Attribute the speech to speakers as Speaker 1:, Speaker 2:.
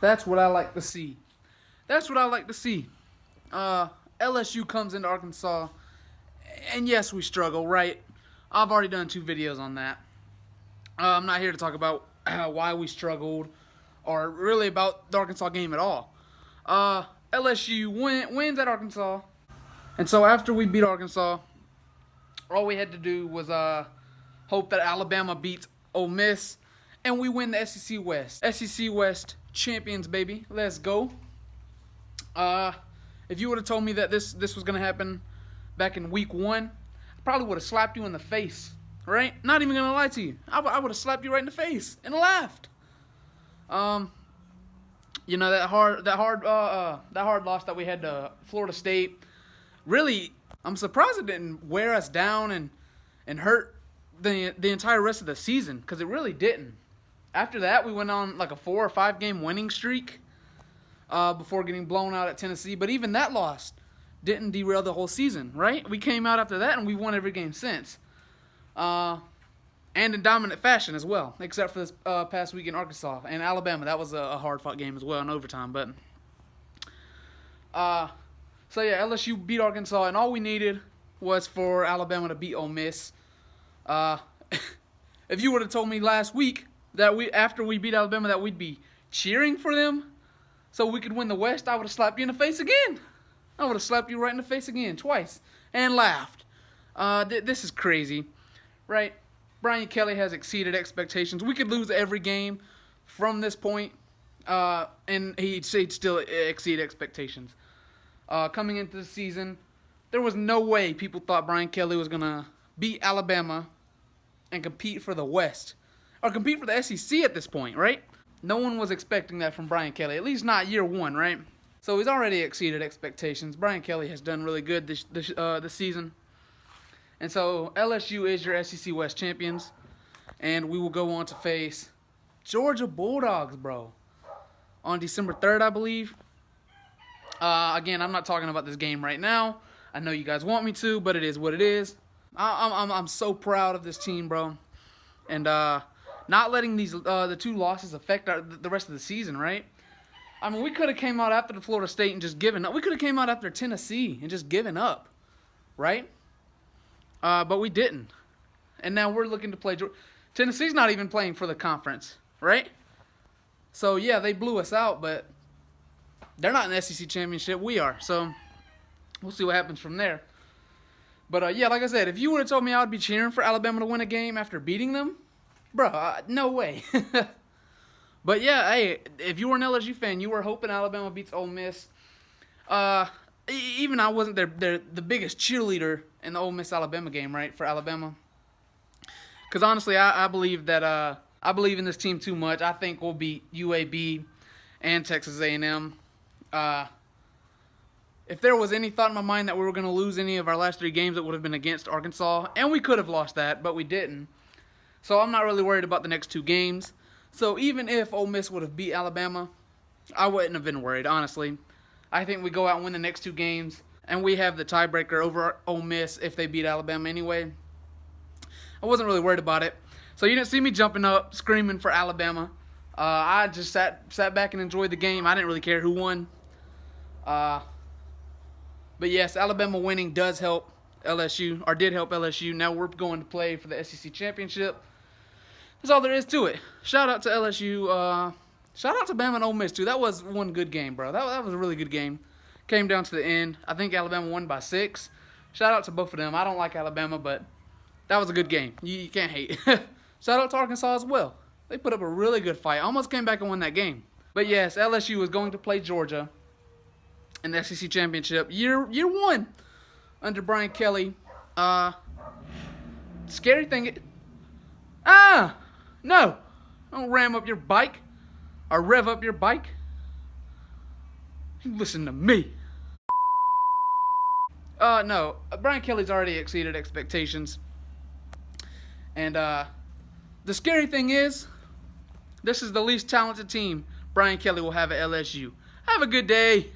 Speaker 1: That's what I like to see. That's what I like to see. LSU comes into Arkansas, and yes, we struggle, right? I've already done 2 videos on that. I'm not here to talk about why we struggled or really about the Arkansas game at all. LSU wins at Arkansas, and so after we beat Arkansas, all we had to do was hope that Alabama beats Ole Miss, and we win the SEC West. SEC West champions, baby. Let's go. If you would have told me that this was going to happen back in week 1, I probably would have slapped you in the face, right? Not even going to lie to you. I would have slapped you right in the face and laughed. You know, that hard loss that we had to Florida State, really, I'm surprised it didn't wear us down and hurt the entire rest of the season, because it really didn't. After that, we went on like a 4 or 5 game winning streak before getting blown out at Tennessee. But even that loss didn't derail the whole season, right? We came out after that and we won every game since. And in dominant fashion as well, except for this past week in Arkansas and Alabama. That was a hard-fought game as well in overtime. But so yeah, LSU beat Arkansas, and all we needed was for Alabama to beat Ole Miss. If you would have told me last week that after we beat Alabama that we'd be cheering for them so we could win the West, I would have slapped you in the face again. I would have slapped you right in the face again, twice, and laughed. This is crazy, right? Brian Kelly has exceeded expectations. We could lose every game from this point, and he'd still exceed expectations. Coming into the season, there was no way people thought Brian Kelly was going to beat Alabama and compete for the West, or compete for the SEC at this point, right? No one was expecting that from Brian Kelly, at least not year 1, right? So he's already exceeded expectations. Brian Kelly has done really good this season. And so LSU is your SEC West champions, and we will go on to face Georgia Bulldogs, bro, on December 3rd, I believe. Again, I'm not talking about this game right now. I know you guys want me to, but it is what it is. I'm so proud of this team, bro, and not letting these the 2 losses affect the rest of the season, right? I mean, we could have came out after the Florida State and just given up. We could have came out after Tennessee and just given up, right? But we didn't, and now we're looking to play. Tennessee's not even playing for the conference, right? So yeah, they blew us out, but they're not in the SEC championship. We are, so we'll see what happens from there. But yeah, like I said, if you would have told me I would be cheering for Alabama to win a game after beating them, bro, no way. But yeah, hey, if you were an LSU fan, you were hoping Alabama beats Ole Miss. Even I wasn't the biggest cheerleader in the Ole Miss-Alabama game, right, for Alabama. Because honestly, I believe that I believe in this team too much. I think we'll beat UAB and Texas A&M. If there was any thought in my mind that we were going to lose any of our last 3 games, it would have been against Arkansas. And we could have lost that, but we didn't. So I'm not really worried about the next 2 games. So even if Ole Miss would have beat Alabama, I wouldn't have been worried, honestly. I think we go out and win the next 2 games, and we have the tiebreaker over Ole Miss if they beat Alabama anyway. I wasn't really worried about it. So you didn't see me jumping up, screaming for Alabama. I just sat back and enjoyed the game. I didn't really care who won. But yes, Alabama winning does help LSU, or did help LSU. Now we're going to play for the SEC championship. That's all there is to it. Shout out to LSU. Shout out to Bama and Ole Miss, too. That was one good game, bro. That was a really good game. Came down to the end. I think Alabama won by 6. Shout out to both of them. I don't like Alabama, but that was a good game. You can't hate. Shout out to Arkansas as well. They put up a really good fight. Almost came back and won that game. But yes, LSU is going to play Georgia in the SEC championship. Year 1 under Brian Kelly. Scary thing. No. Don't ram up your bike or rev up your bike. You listen to me. No. Brian Kelly's already exceeded expectations. And the scary thing is, this is the least talented team Brian Kelly will have at LSU. Have a good day.